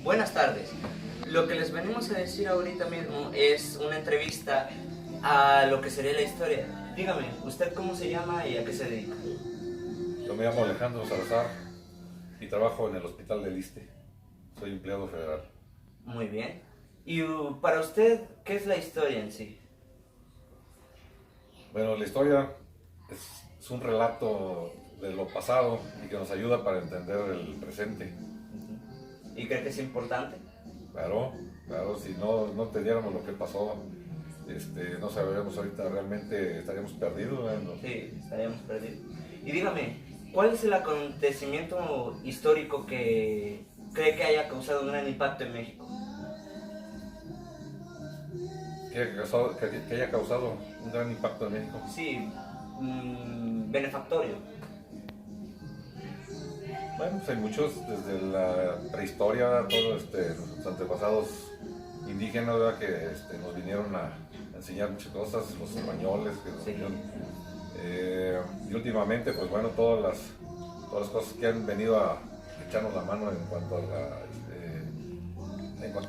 Buenas tardes. Lo que les venimos a decir ahorita mismo es una entrevista a lo que sería la historia. Dígame, ¿usted cómo se llama y a qué se dedica? Yo me llamo Alejandro Salazar y trabajo en el Hospital del Iste. Soy empleado federal. Muy bien. ¿Y para usted qué es la historia en sí? Bueno, la historia es un relato de lo pasado y que nos ayuda para entender el presente. ¿Y cree que es importante? Claro, si no entendiéramos lo que pasó, no sabríamos ahorita, realmente estaríamos perdidos, ¿no? Sí, estaríamos perdidos. Y dígame, ¿cuál es el acontecimiento histórico que cree que haya causado un gran impacto en México? Que haya causado un gran impacto en México. Sí, benefactorio. Bueno, pues hay muchos, desde la prehistoria, todos nuestros antepasados indígenas, ¿verdad? Que nos vinieron a enseñar muchas cosas, los españoles que nos vinieron. Y últimamente, pues bueno, todas las cosas que han venido a echarnos la mano en cuanto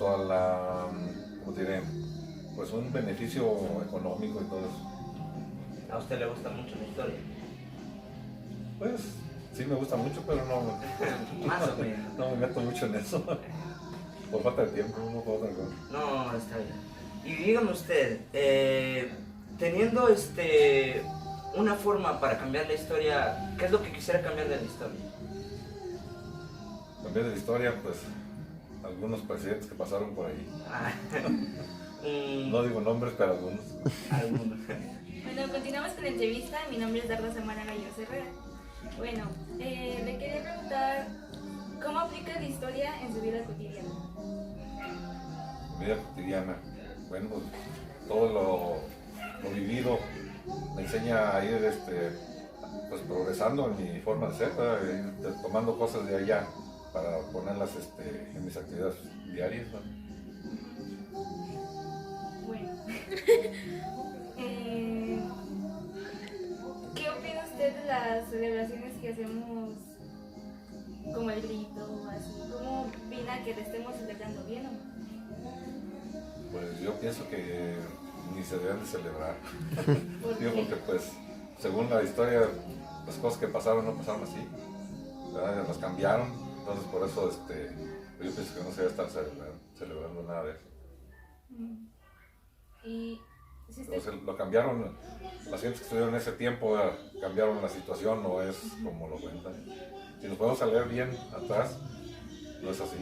a la, ¿cómo diré? Pues un beneficio económico y todo eso. ¿A usted le gusta mucho la historia? Pues sí me gusta mucho, pero Más o menos. no me meto mucho en eso. Por falta de tiempo, no por otra cosa. No, está bien. Y dígame usted, teniendo una forma para cambiar la historia, ¿qué es lo que quisiera cambiar de la historia? Cambiar de la historia, pues algunos presidentes que pasaron por ahí. No digo nombres, pero algunos. Algunos. Bueno, continuamos con la entrevista. Mi nombre es Darla Samara Gallos Herrera. Bueno, le quería preguntar, ¿cómo aplica la historia en su vida cotidiana? Vida cotidiana. Bueno, pues todo lo vivido me enseña a ir pues progresando en mi forma de ser, ir tomando cosas de allá para ponerlas en mis actividades diarias, ¿no? Bueno, ¿qué opina usted de las celebraciones que hacemos como el grito o así? ¿Cómo opina que le estemos celebrando bien o no? Pues yo pienso que ni se deben de celebrar. ¿Por Digo, qué? porque pues según la historia, las cosas que pasaron no pasaron así, ¿verdad? Las cambiaron, entonces por eso yo pienso que no se debe estar celebrando nada de eso. Y si usted... Entonces, lo cambiaron, las gentes que estuvieron en ese tiempo cambiaron la situación, no es como lo cuentan. Si nos podemos leer bien atrás, no es así.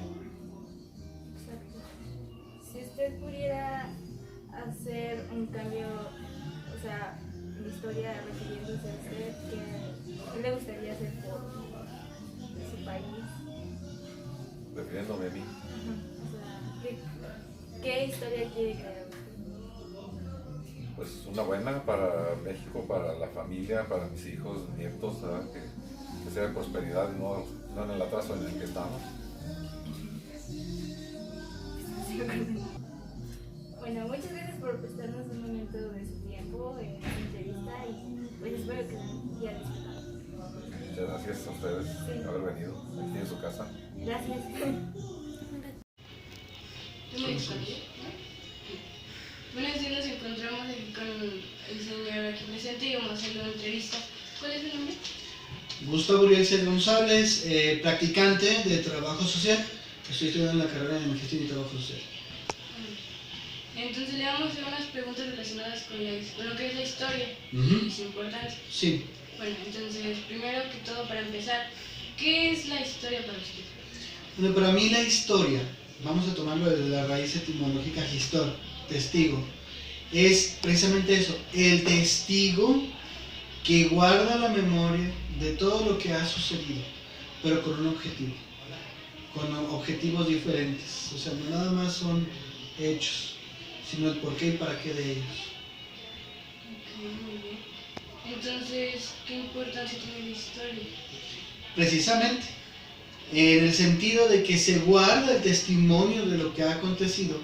Si usted pudiera hacer un cambio, o sea, en la historia refiriéndose a usted, ¿qué le gustaría hacer por su país? Refiriéndome a mí. O sea, ¿qué historia quiere crear usted? Pues una buena para México, para la familia, para mis hijos, nietos, ¿verdad? Que sea de prosperidad y no en el atraso en el que estamos. Bueno, muchas gracias por prestarnos un momento de su tiempo en esta entrevista y pues espero que la haya disfrutado. Muchas gracias a ustedes por haber venido aquí en su casa. Gracias. Buenos días, nos encontramos aquí con el señor aquí presente y vamos a hacerle una entrevista. ¿Cuál es su nombre? Gustavo Uriel González, practicante de trabajo social. Estoy estudiando la carrera de gestión y trabajo social. Entonces le vamos a hacer unas preguntas relacionadas con lo que es la historia y su importancia. Sí. Bueno, entonces, primero que todo, para empezar, ¿qué es la historia para usted? Bueno, para mí la historia, vamos a tomarlo desde la raíz etimológica histor, testigo, es precisamente eso, el testigo que guarda la memoria de todo lo que ha sucedido, pero con un objetivo, con objetivos diferentes. O sea, no nada más son hechos, sino el por qué y para qué de ellos. Ok, muy bien. Entonces, ¿qué importancia tiene la historia? Precisamente, en el sentido de que se guarda el testimonio de lo que ha acontecido,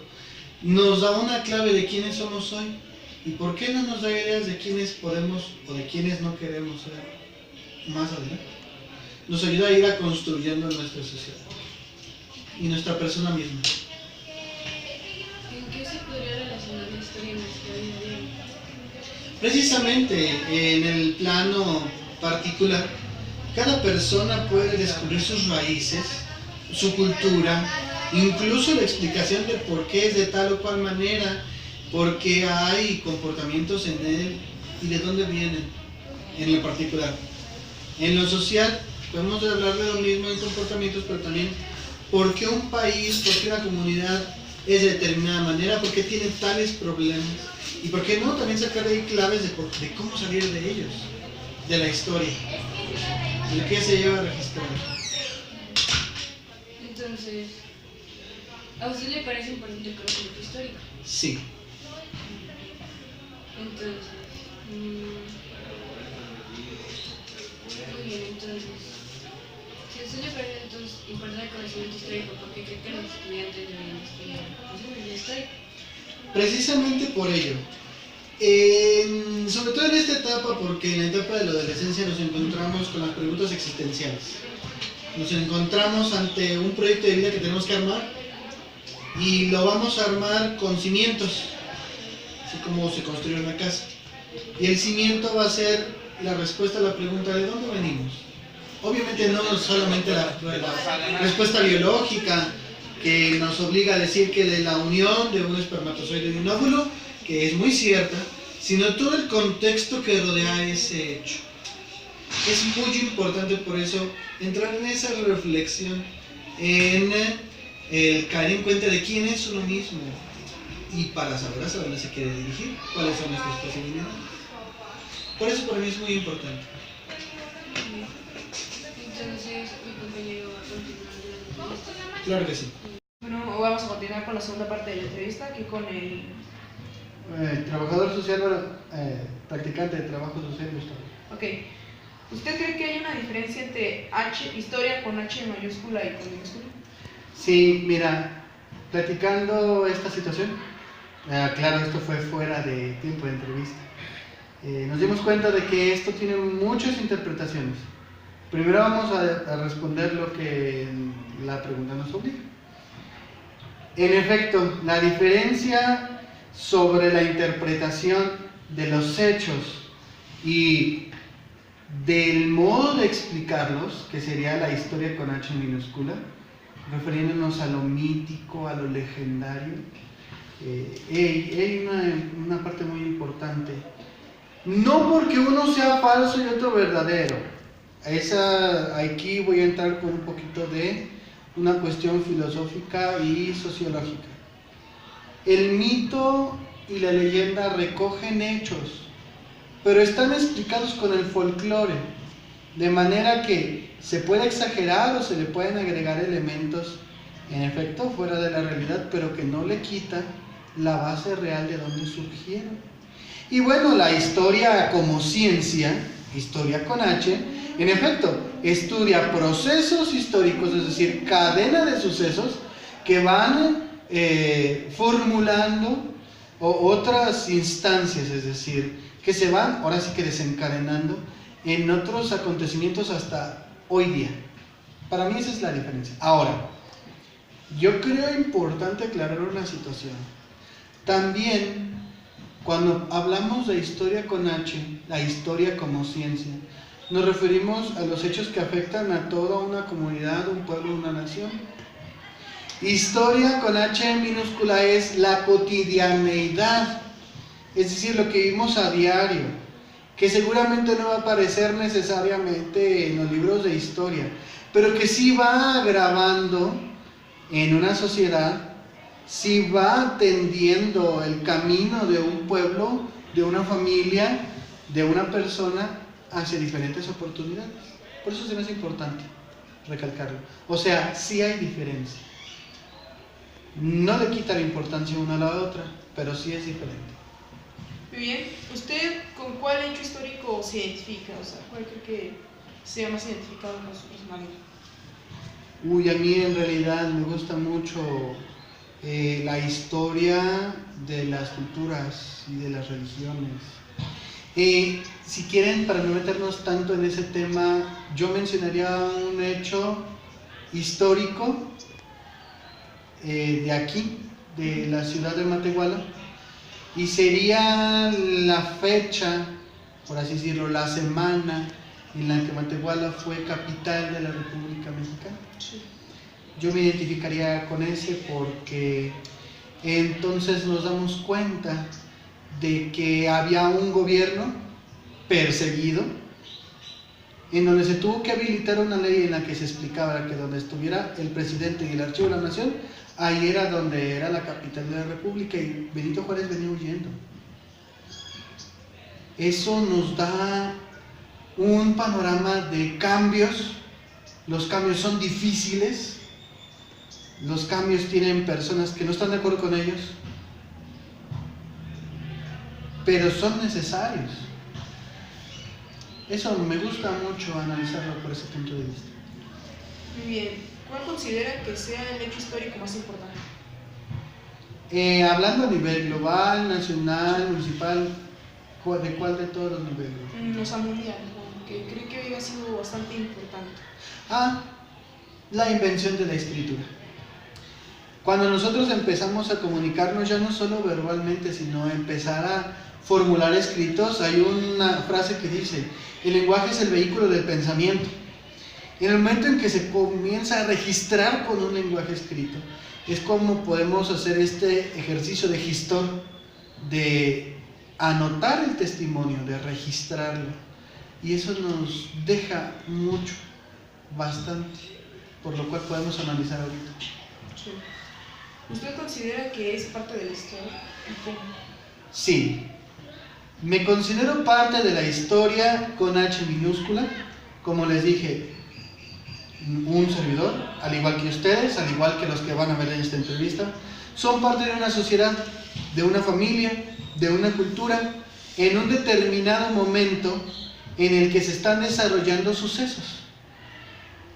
nos da una clave de quiénes somos hoy y por qué no nos da ideas de quiénes podemos o de quiénes no queremos ser más adelante. Nos ayuda a ir construyendo nuestra sociedad. y nuestra persona misma. ¿En qué se podría relacionar la historia en nuestra vida diaria? Precisamente en el plano particular, cada persona puede descubrir sus raíces, su cultura, incluso la explicación de por qué es de tal o cual manera, por qué hay comportamientos en él y de dónde vienen en lo particular. En lo social, podemos hablar de lo mismo en comportamientos, pero también por qué un país, por qué una comunidad es de determinada manera, por qué tiene tales problemas y por qué no también sacar ahí claves de cómo salir de ellos, de la historia, de qué se lleva registrado. Entonces, ¿a usted le parece importante el conocimiento histórico? Sí. Entonces, muy bien, entonces, si a usted le parece entonces importante el conocimiento histórico, ¿por qué cree que los estudiantes deberían estudiar la historia? Precisamente por ello. Sobre todo en esta etapa, porque en la etapa de la adolescencia nos encontramos con las preguntas existenciales. Nos encontramos ante un proyecto de vida que tenemos que armar y lo vamos a armar con cimientos, así como se construye una casa. Y el cimiento va a ser la respuesta a la pregunta ¿de dónde venimos? Obviamente no solamente la respuesta biológica que nos obliga a decir que de la unión de un espermatozoide y un óvulo, que es muy cierta, sino todo el contexto que rodea ese hecho. Es muy importante por eso entrar en esa reflexión, en el caer en cuenta de quién es uno mismo y para saber hacia dónde se quiere dirigir, cuáles son nuestras posibilidades. Por eso para mí es muy importante. Entonces, mi compañero va a continuar la entrevista. Claro que sí. Bueno, vamos a continuar con la segunda parte de la entrevista, aquí con el... Trabajador social, practicante de trabajo social, Gustavo. Ok. ¿Usted cree que hay una diferencia entre historia con H mayúscula y con minúscula? Sí, mira, platicando esta situación, claro, esto fue fuera de tiempo de entrevista, nos dimos cuenta de que esto tiene muchas interpretaciones. Primero vamos a responder lo que la pregunta nos obliga. En efecto, la diferencia sobre la interpretación de los hechos y del modo de explicarlos, que sería la historia con H minúscula, refiriéndonos a lo mítico, a lo legendario, hay una parte muy importante. No porque uno sea falso y otro verdadero. Aquí voy a entrar con un poquito de una cuestión filosófica y sociológica. El mito y la leyenda recogen hechos, pero están explicados con el folclore, de manera que se puede exagerar o se le pueden agregar elementos, en efecto, fuera de la realidad, pero que no le quitan la base real de dónde surgieron. Y bueno, la historia como ciencia, historia con H, en efecto, estudia procesos históricos, es decir, cadena de sucesos que van formulando otras instancias, es decir, que se van, ahora sí que desencadenando en otros acontecimientos hasta hoy día. Para mí esa es la diferencia. Ahora, yo creo importante aclarar una situación. También, cuando hablamos de historia con H, la historia como ciencia, nos referimos a los hechos que afectan a toda una comunidad, un pueblo, una nación. Historia con H minúscula es la cotidianeidad, es decir, lo que vivimos a diario, que seguramente no va a aparecer necesariamente en los libros de historia, pero que sí va agravando en una sociedad, sí va tendiendo el camino de un pueblo, de una familia, de una persona hacia diferentes oportunidades. Por eso se me hace importante recalcarlo. O sea, sí hay diferencia. No le quita la importancia una a la otra, pero sí es diferente. Muy bien. ¿Usted con cuál hecho histórico se identifica? O sea, ¿cuál cree que sea más identificado con su personalidad? Uy, a mí en realidad me gusta mucho la historia de las culturas y de las religiones. Si quieren, para no meternos tanto en ese tema, yo mencionaría un hecho histórico de aquí, de la ciudad de Matehuala, y sería la fecha, por así decirlo, la semana en la que Matehuala fue capital de la República Mexicana. Sí. Yo me identificaría con ese porque entonces nos damos cuenta de que había un gobierno perseguido, en donde se tuvo que habilitar una ley en la que se explicaba que donde estuviera el presidente y el archivo de la nación, ahí era donde era la capital de la República, y Benito Juárez venía huyendo. Eso nos da un panorama de cambios. Los cambios son difíciles, los cambios tienen personas que no están de acuerdo con ellos, pero son necesarios. Eso me gusta mucho analizarlo por ese punto de vista. Muy bien. ¿Cuál considera que sea el hecho histórico más importante? Hablando a nivel global, nacional, municipal, ¿de cuál de todos los niveles? O sea, mundial, porque creo que ha sido bastante importante. La invención de la escritura. Cuando nosotros empezamos a comunicarnos ya no solo verbalmente, sino empezar a formular escritos, hay una frase que dice: el lenguaje es el vehículo del pensamiento. En el momento en que se comienza a registrar con un lenguaje escrito, es como podemos hacer este ejercicio de gestor, de anotar el testimonio, de registrarlo, y eso nos deja mucho, bastante, por lo cual podemos analizar ahorita. Sí. ¿Usted considera que es parte de la historia? ¿Y cómo? Sí, me considero parte de la historia con H minúscula. Como les dije, un servidor, al igual que ustedes, al igual que los que van a ver en esta entrevista, son parte de una sociedad, de una familia, de una cultura, en un determinado momento en el que se están desarrollando sucesos.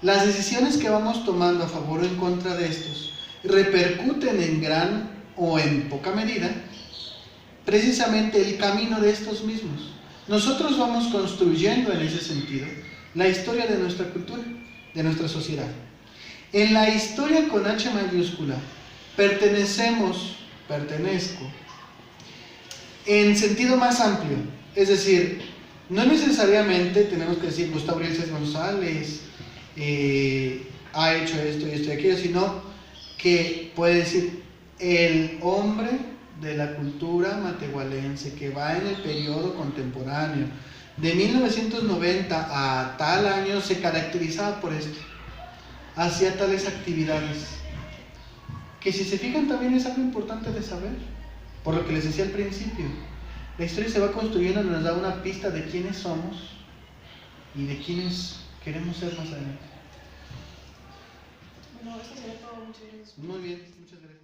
Las decisiones que vamos tomando a favor o en contra de estos repercuten en gran o en poca medida precisamente el camino de estos mismos. Nosotros vamos construyendo en ese sentido la historia de nuestra cultura, de nuestra sociedad. En la historia con H mayúscula pertenezco en sentido más amplio, es decir, no necesariamente tenemos que decir Gustavo Uriel González ha hecho esto y esto y aquello, sino que puede decir el hombre de la cultura matehualense que va en el periodo contemporáneo de 1990 a tal año se caracterizaba por esto, hacía tales actividades, que si se fijan también es algo importante de saber, por lo que les decía al principio, la historia se va construyendo y nos da una pista de quiénes somos y de quiénes queremos ser más adelante. Bueno, esto sería todo. Muchas gracias. Muy bien, muchas gracias.